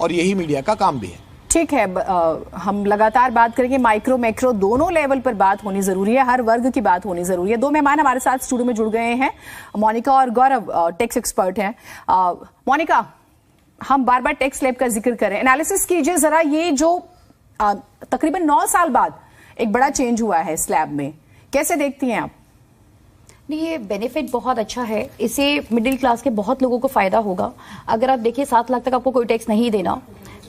और यही मीडिया का काम भी है। ठीक है, हम लगातार बात करेंगे, माइक्रो मैक्रो दोनों लेवल पर बात होनी जरूरी है, हर वर्ग की बात होनी जरूरी है। दो मेहमान हमारे साथ स्टूडियो में जुड़ गए हैं, मोनिका और गौरव, टैक्स एक्सपर्ट हैं। मोनिका, हम बार बार टैक्स स्लैब का जिक्र करें, एनालिसिस कीजिए जरा, ये जो तकरीबन 9 साल बाद एक बड़ा चेंज हुआ है स्लैब में, कैसे देखती हैं आप? नहीं, ये बेनिफिट बहुत अच्छा है, इससे मिडिल क्लास के बहुत लोगों को फायदा होगा। अगर आप देखिए 7 लाख तक आपको कोई टैक्स नहीं देना,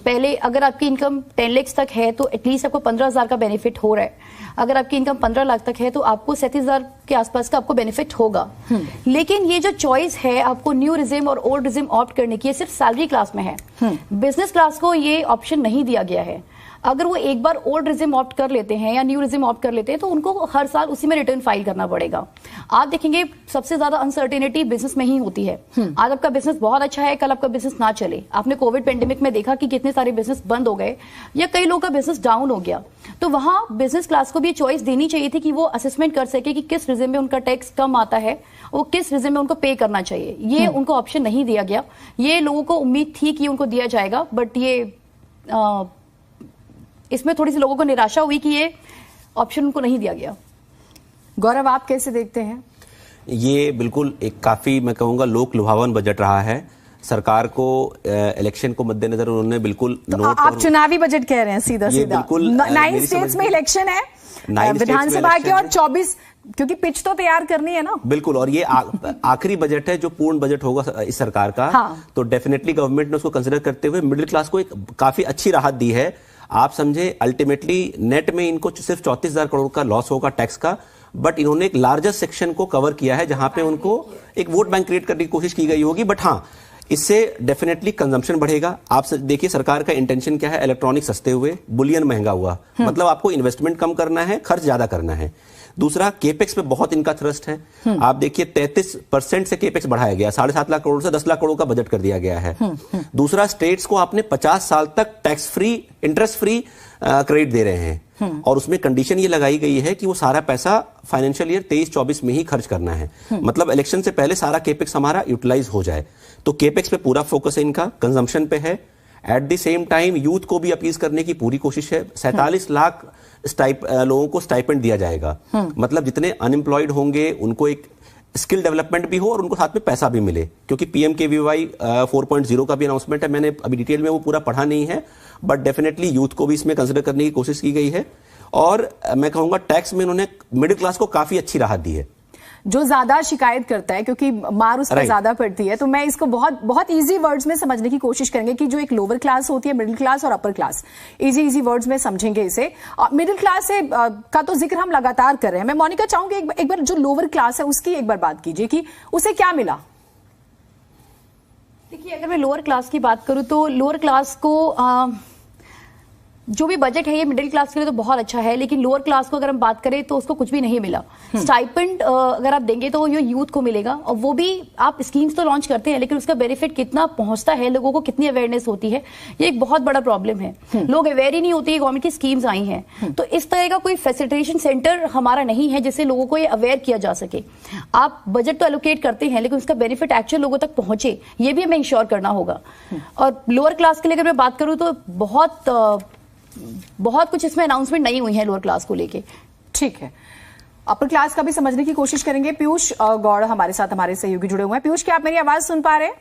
पहले अगर आपकी इनकम 10 लाख तक है तो एटलीस्ट आपको 15,000 का बेनिफिट हो रहा है। अगर आपकी इनकम 15 लाख तक है तो आपको 37,000 के आसपास का आपको बेनिफिट होगा। लेकिन ये जो चॉइस है आपको न्यू रिजिम और ओल्ड रिजिम ऑप्ट करने की, सिर्फ सैलरी क्लास में है। बिजनेस क्लास को ये ऑप्शन नहीं दिया गया है। अगर वो एक बार ओल्ड रिजिम ऑप्ट कर लेते हैं या न्यू रिजिम ऑप्ट कर लेते हैं तो उनको हर साल उसी में रिटर्न फाइल करना पड़ेगा। आप देखेंगे सबसे ज्यादा अनसर्टेनिटी बिजनेस में ही होती है। आज आपका बिजनेस बहुत अच्छा है, कल आपका बिजनेस ना चले। आपने कोविड पेंडेमिक में देखा कि कितने सारे बिजनेस बंद हो गए या कई लोगों का बिजनेस डाउन हो गया। तो वहां बिजनेस क्लास को भी चॉइस देनी चाहिए थी कि वो असेसमेंट कर सके कि किस रिजिम में उनका टैक्स कम आता है, वो किस रिजिम में उनको पे करना चाहिए। ये उनको ऑप्शन नहीं दिया गया। ये लोगों को उम्मीद थी कि उनको दिया जाएगा, बट ये इसमें थोड़ी सी लोगों को निराशा हुई कि ये ऑप्शन उनको नहीं दिया गया। गौरव, आप कैसे देखते हैं? ये बिल्कुल एक काफी, मैं कहूंगा, लोक लुभावन बजट रहा है। सरकार को इलेक्शन को मद्देनजर उन्होंने बिल्कुल तो आप चुनावी बजट कह रहे हैं सीधा सीधा। 9 स्टेट्स में इलेक्शन है विधानसभा के, और 24, क्योंकि पिच तो तैयार करनी है ना। बिल्कुल, और ये आखिरी बजट है जो पूर्ण बजट होगा इस सरकार का। हाँ। तो डेफिनेटली गवर्नमेंट ने उसको कंसिडर करते हुए मिडिल क्लास को एक काफी अच्छी राहत दी है। आप समझे, अल्टीमेटली नेट में इनको सिर्फ 34,000 करोड़ का लॉस होगा टैक्स का, बट इन्होंने एक लार्जेस्ट सेक्शन को कवर किया है जहां पे उनको एक वोट बैंक क्रिएट करने की कोशिश की गई होगी। बट हाँ, इससे डेफिनेटली कंजम्पशन बढ़ेगा। आप देखिए सरकार का इंटेंशन क्या है, इलेक्ट्रॉनिक सस्ते हुए, बुलियन महंगा हुआ, मतलब आपको इन्वेस्टमेंट कम करना है, खर्च ज्यादा करना है। दूसरा, केपेक्स पे बहुत इनका थ्रस्ट है। आप देखिए 33% से केपेक्स बढ़ाया गया, 7.5 लाख करोड़ से 10 लाख करोड़ का बजट कर दिया गया है। दूसरा, स्टेट्स को आपने 50 साल तक tax free, interest free credit दे रहे हैं, और उसमें कंडीशन ये लगाई गई है कि वो सारा पैसा फाइनेंशियल ईयर 23-24 में ही खर्च करना है। मतलब इलेक्शन से पहले सारा केपेक्स हमारा यूटिलाइज हो जाए। तो केपेक्स पे पूरा फोकस है इनका, कंजम्पशन पे है। At the same time youth को भी अपील करने की पूरी कोशिश है। 47 लाख लोगों को स्टाइपेंड दिया जाएगा। मतलब जितने अनएम्प्लॉयड होंगे उनको एक स्किल डेवलपमेंट भी हो और उनको साथ में पैसा भी मिले, क्योंकि PMKVY 4.0 का भी अनाउंसमेंट है। मैंने अभी डिटेल में वो पूरा पढ़ा नहीं है, बट डेफिनेटली यूथ को भी इसमें कंसिडर करने की कोशिश की गई है। और मैं कहूंगा टैक्स में उन्होंने मिडिल क्लास को काफी अच्छी राहत दी है। जो ज्यादा शिकायत करता है, क्योंकि मार उसका ज्यादा पड़ती है, तो मैं इसको बहुत बहुत इजी वर्ड्स में समझने की कोशिश करेंगे कि जो एक लोअर क्लास होती है, मिडिल क्लास और अपर क्लास, इजी वर्ड्स में समझेंगे इसे। मिडिल क्लास से का तो जिक्र हम लगातार कर रहे हैं। मैं मोनिका चाहूंगी एक बार जो लोअर क्लास है उसकी एक बार बात कीजिए कि उसे क्या मिला। देखिए, अगर मैं लोअर क्लास की बात करूं तो लोअर क्लास को जो भी बजट है ये मिडिल क्लास के लिए तो बहुत अच्छा है, लेकिन लोअर क्लास को अगर हम बात करें तो उसको कुछ भी नहीं मिला। स्टाइपेंड अगर आप देंगे तो ये यूथ को मिलेगा, और वो भी आप स्कीम्स तो लॉन्च करते हैं, लेकिन उसका बेनिफिट कितना पहुंचता है, लोगों को कितनी अवेयरनेस होती है, ये एक बहुत बड़ा प्रॉब्लम है। लोग अवेयर ही नहीं होते कि गवर्नमेंट की स्कीम्स आई हैं। तो इस तरह का कोई फैसिलिटेशन सेंटर हमारा नहीं है जिससे लोगों को ये अवेयर किया जा सके। आप बजट तो एलोकेट करते हैं, लेकिन उसका बेनिफिट एक्चुअल लोगों तक पहुंचे, ये भी हमें इंश्योर करना होगा। और लोअर क्लास के लिए अगर मैं बात करूं तो बहुत कुछ इसमें अनाउंसमेंट नहीं हुई है लोअर क्लास को लेके। ठीक है, अपर क्लास का भी समझने की कोशिश करेंगे। पीयूष गौड़ हमारे साथ, हमारे सहयोगी जुड़े हुए हैं। पीयूष, क्या आप मेरी आवाज सुन पा रहे हैं?